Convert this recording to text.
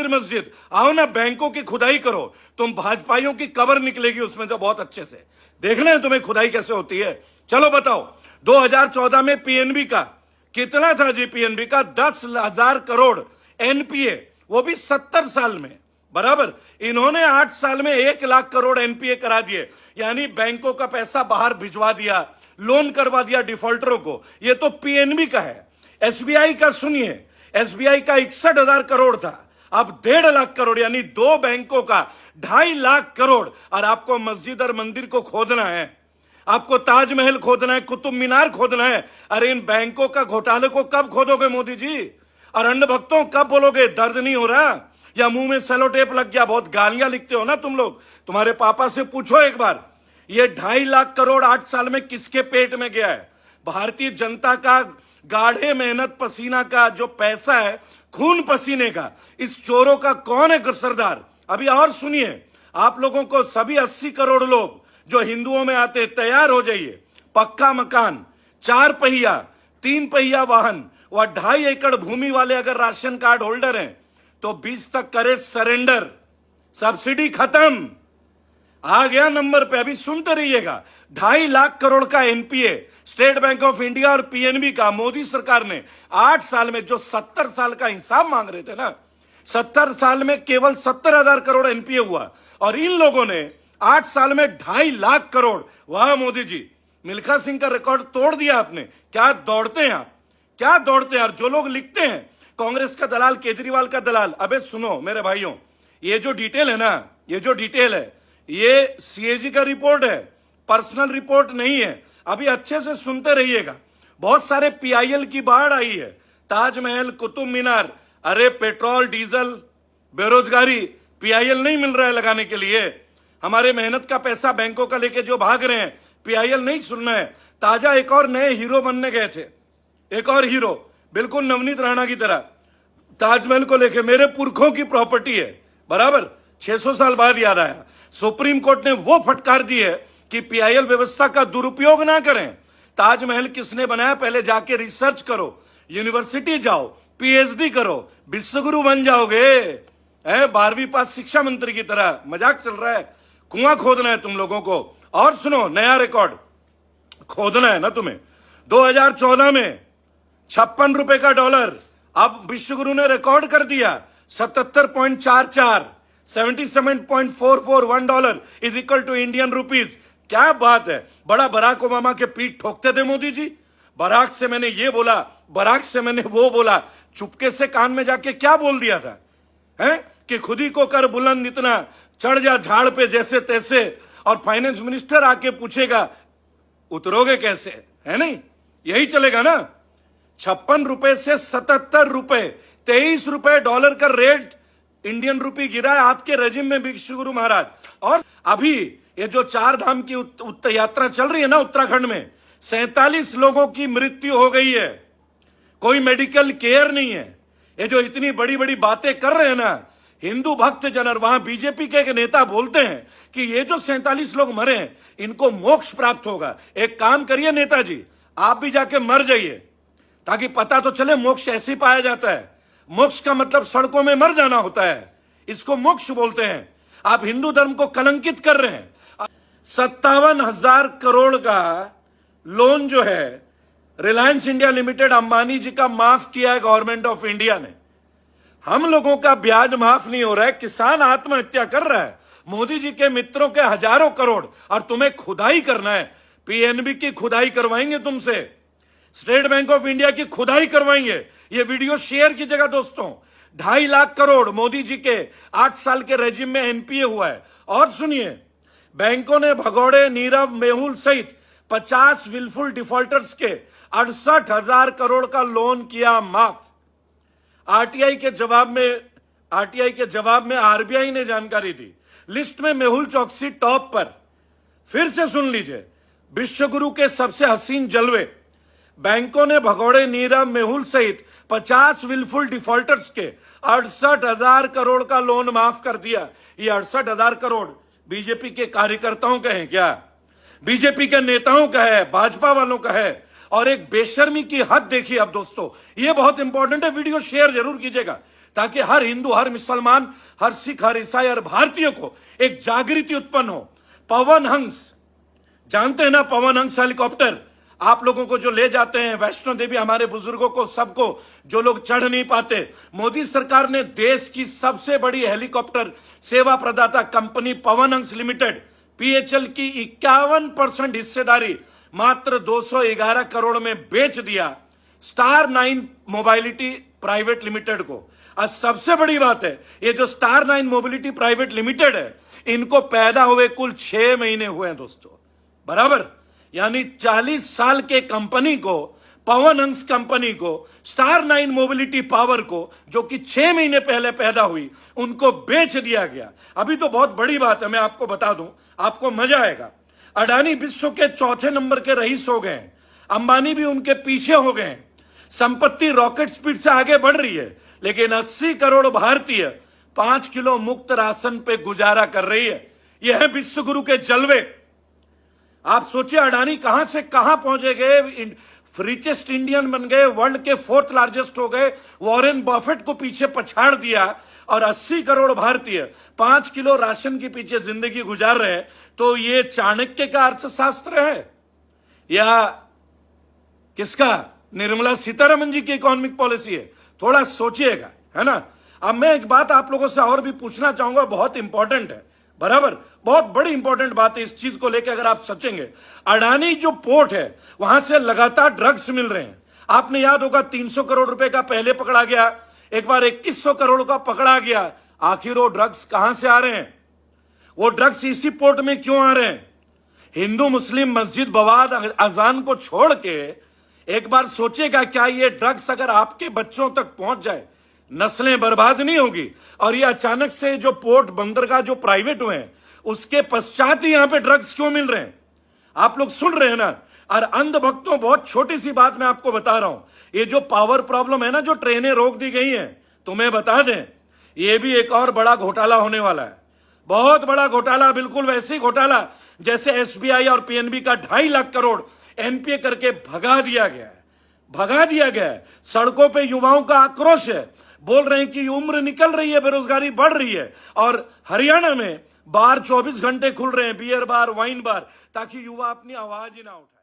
मंदिर मस्जिद, आओ ना बैंकों की खुदाई करो, तुम भाजपाइयों की कबर निकलेगी उसमें तो बहुत अच्छे से। देखना है तुम्हें खुदाई कैसे होती है। चलो बताओ, 2014 में पीएनबी का कितना था जी? पीएनबी का 10,000 करोड़ एनपीए, वो भी 70 साल में, बराबर। इन्होंने 8 साल में 1 लाख करोड़ एनपीए करा दिए, यानी बैंकों का पैसा बाहर भिजवा दिया, लोन करवा दिया डिफॉल्टरों को। ये तो पीएनबी का है। एसबीआई का सुनिए, एसबीआई का 61,000 करोड़ था, अब 1.5 लाख करोड़, यानी 2 बैंकों का 2.5 लाख करोड़। और आपको मस्जिद और मंदिर को खोदना है, आपको ताजमहल खोदना है, कुतुब मीनार खोदना है। अरे इन बैंकों का घोटाले को कब खोदोगे मोदी जी? और अन्य भक्तों कब बोलोगे? दर्द नहीं हो रहा या मुंह में सेलो टेप लग गया? बहुत गालियां लिखते हो ना तुम लोग। तुम्हारे पापा से पूछो एक बार, ये 2.5 लाख करोड़ 8 साल में किसके पेट में गया है? भारतीय जनता का गाढ़े मेहनत पसीना का जो पैसा है, खून पसीने का, इस चोरों का कौन है सरदार? अभी और सुनिए, आप लोगों को सभी 80 करोड़ लोग जो हिंदुओं में आते, तैयार हो जाइए। पक्का मकान, 4 पहिया 3 पहिया वाहन व 2.5 एकड़ भूमि वाले अगर राशन कार्ड होल्डर हैं तो 20 तक करे सरेंडर, सब्सिडी खत्म। आ गया नंबर पे, अभी सुनते रहिएगा। 2.5 लाख करोड़ का NPA state bank of India और पीएनबी का मोदी सरकार ने 8 साल में, जो 70 साल का हिसाब मांग रहे थे ना, 70 साल में केवल 70,000 करोड़ एनपीए हुआ, और इन लोगों ने 8 साल में 2.5 लाख करोड़। वाह मोदी जी, मिल्खा सिंह का रिकॉर्ड तोड़ दिया आपने। क्या दौड़ते हैं आप, क्या दौड़ते हैं? और जो लोग लिखते हैं कांग्रेस का दलाल, केजरीवाल का दलाल, अबे सुनो मेरे भाइयों, ये जो डिटेल है ना, ये जो डिटेल है, ये सीएजी का रिपोर्ट है, पर्सनल रिपोर्ट नहीं है। अभी अच्छे से सुनते रहिएगा। बहुत सारे पीआईएल की बाढ़ आई है, ताजमहल, कुतुब मीनार। अरे पेट्रोल डीजल, बेरोजगारी, पीआईएल नहीं मिल रहा है लगाने के लिए। हमारे मेहनत का पैसा बैंकों का लेके जो भाग रहे हैं, पीआईएल नहीं सुनना है। ताजा एक और नए हीरो बनने गए थे, एक और हीरो, बिल्कुल नवनीत राणा की तरह। ताजमहल को लेके, मेरे पुरखों की प्रॉपर्टी है, बराबर। 600 साल बाद याद आया। सुप्रीम कोर्ट ने वो फटकार दी है कि पीआईएल व्यवस्था का दुरुपयोग ना करें। ताजमहल किसने बनाया, पहले जाके रिसर्च करो, यूनिवर्सिटी जाओ, पीएचडी करो, विश्वगुरु बन जाओगे। 12वीं पास शिक्षा मंत्री की तरह मजाक चल रहा है। कुआं खोदना है तुम लोगों को। और सुनो, नया रिकॉर्ड खोदना है ना तुम्हें। 2014 में 56 रुपए का डॉलर, अब विश्वगुरु ने रिकॉर्ड कर दिया 77.44, 77.44 $1 is equal to Indian rupees. क्या बात है। बड़ा बराक ओबामा के पीठ ठोकते थे मोदी जी। बराक से मैंने ये बोला, बराक से मैंने वो बोला, चुपके से कान में जाके क्या बोल दिया था, हैं कि खुद ही को कर बुलंद इतना, चढ़ जा झाड़ पे जैसे तैसे। और फाइनेंस मिनिस्टर आके पूछेगा उतरोगे कैसे, है नहीं? यही चलेगा ना। 56 रुपए से 77 रुपए, 23 रुपए डॉलर का रेट इंडियन रुपी गिरा है आपके रेजिम में विश्वगुरु महाराज। और अभी ये जो 4 धाम की यात्रा चल रही है ना उत्तराखंड में, 47 लोगों की मृत्यु हो गई है, कोई मेडिकल केयर नहीं है। ये जो इतनी बड़ी बड़ी बातें कर रहे हैं ना हिंदू भक्त जन, और वहां बीजेपी के एक नेता बोलते हैं कि ये जो 47 लोग मरे हैं इनको मोक्ष प्राप्त होगा। एक काम करिए नेताजी, आप भी जाके मर जाइए, ताकि पता तो चले मोक्ष ऐसे ही पाया जाता है। मोक्ष का मतलब सड़कों में मर जाना होता है, इसको मोक्ष बोलते हैं। आप हिंदू धर्म को कलंकित कर रहे हैं। 57,000 करोड़ का लोन जो है रिलायंस इंडिया लिमिटेड अंबानी जी का माफ किया है गवर्नमेंट ऑफ इंडिया ने। हम लोगों का ब्याज माफ नहीं हो रहा है, किसान आत्महत्या कर रहा है। मोदी जी के मित्रों के हजारों करोड़, और तुम्हें खुदाई करना है। पीएनबी की खुदाई करवाएंगे तुमसे, स्टेट बैंक ऑफ इंडिया की खुदाई करवाएंगे। ये वीडियो शेयर कीजिएगा दोस्तों। 2.5 लाख करोड़ मोदी जी के 8 साल के रेजिम में एनपीए हुआ है। और सुनिए, बैंकों ने भगौड़े, नीरव, मेहुल सहित 50 विलफुल डिफॉल्टर्स के 68,000 करोड़ का लोन किया माफ। आरटीआई के जवाब में आरबीआई ने जानकारी दी। लिस्ट में मेहुल चौकसी टॉप पर। फिर से सुन लीजिए, विश्वगुरु के सबसे हसीन जलवे। बैंकों ने भगौड़े, नीरव, मेहुल सहित 50 विलफुल डिफॉल्टर्स के 68,000 करोड़ का लोन माफ कर दिया। ये 68,000 करोड़ बीजेपी के कार्यकर्ताओं का है क्या? बीजेपी के नेताओं का है, भाजपा वालों का है। और एक बेशर्मी की हद देखिए अब दोस्तों, ये बहुत इंपॉर्टेंट है, वीडियो शेयर जरूर कीजिएगा। ताकि हर हिंदू, हर मुसलमान, हर सिख, हर ईसाई, हर भारतीय को एक जागृति उत्पन्न हो। पवन हंस, जानते हैं ना, पवन हंस हेलीकॉप्टर आप लोगों को जो ले जाते हैं वैष्णो देवी, हमारे बुजुर्गों को, सबको, जो लोग चढ़ नहीं पाते, मोदी सरकार ने देश की सबसे बड़ी हेलीकॉप्टर सेवा प्रदाता company Pawan Hans limited PHL की 51% हिस्सेदारी मात्र 211 करोड़ में बेच दिया स्टार 9 मोबाइलिटी प्राइवेट लिमिटेड को। और सबसे बड़ी बात है, ये जो स्टार 9 मोबिलिटी प्राइवेट लिमिटेड है, इनको पैदा हुए कुल 6 महीने हुए हैं दोस्तों, बराबर। यानी 40 साल के कंपनी को, पवन हंस कंपनी को, स्टार 9 मोबिलिटी पावर को, जो कि 6 महीने पहले पैदा हुई, उनको बेच दिया गया। अभी तो बहुत बड़ी बात है, मैं आपको बता दूं, आपको मजा आएगा। अडानी विश्व के 4थे नंबर के रईस हो गए, अंबानी भी उनके पीछे हो गए, संपत्ति रॉकेट स्पीड से आगे बढ़ रही है, लेकिन 80 करोड़ भारतीय 5 किलो मुफ्त राशन पे गुजारा कर रही है। यह है विश्व गुरु के जलवे। आप सोचिए अडानी कहां से कहां पहुंचे गए, रिचेस्ट इंडियन बन गए, वर्ल्ड के 4th लार्जेस्ट हो गए, वॉरेन बफेट को पीछे पछाड़ दिया, और 80 करोड़ भारतीय 5 किलो राशन के पीछे जिंदगी गुजार रहे हैं। तो ये चाणक्य का अर्थशास्त्र है या किसका, निर्मला सीतारमन जी की इकोनॉमिक पॉलिसी है? थोड़ा सोचिएगा, है ना। अब मैं एक बात आप लोगों से और भी पूछना चाहूंगा, बहुत इंपॉर्टेंट है, बराबर, बहुत बड़ी इंपॉर्टेंट बात है। इस चीज को लेकर अगर आप सोचेंगे, अडानी जो पोर्ट है वहां से लगातार ड्रग्स मिल रहे हैं। आपने याद होगा 300 करोड़ रुपए का पहले पकड़ा गया, एक बार 2100 करोड़ का पकड़ा गया। आखिर वो ड्रग्स कहां से आ रहे हैं? वो ड्रग्स इसी पोर्ट में क्यों आ रहे हैं? हिंदू मुस्लिम मस्जिद बवाद अजान को छोड़ के एक बार सोचेगा, क्या ये ड्रग्स अगर आपके बच्चों तक पहुंच जाए, नस्लें बर्बाद नहीं होगी? और ये अचानक से जो पोर्ट बंदरगाह जो प्राइवेट हुए हैं, उसके पश्चात ही यहां पे ड्रग्स क्यों मिल रहे हैं? आप लोग सुन रहे हैं ना। और अंधभक्तों, बहुत छोटी सी बात मैं आपको बता रहा हूं, ये जो पावर प्रॉब्लम है ना, जो ट्रेनें रोक दी गई हैं, तुम्हें बता दें, ये भी एक और बड़ा घोटाला होने वाला है, बहुत बड़ा घोटाला। बिल्कुल वैसे ही घोटाला जैसे एसबीआई और पीएनबी का 2.5 लाख करोड़ एनपीए करके भगा दिया गया है, भगा दिया गया है। सड़कों पे युवाओं का आक्रोश है, बोल रहे हैं कि उम्र निकल रही है, बेरोजगारी बढ़ रही है। और हरियाणा में बार 24 घंटे खुल रहे हैं, बियर बार, वाइन बार, ताकि युवा अपनी आवाज ही ना उठाए।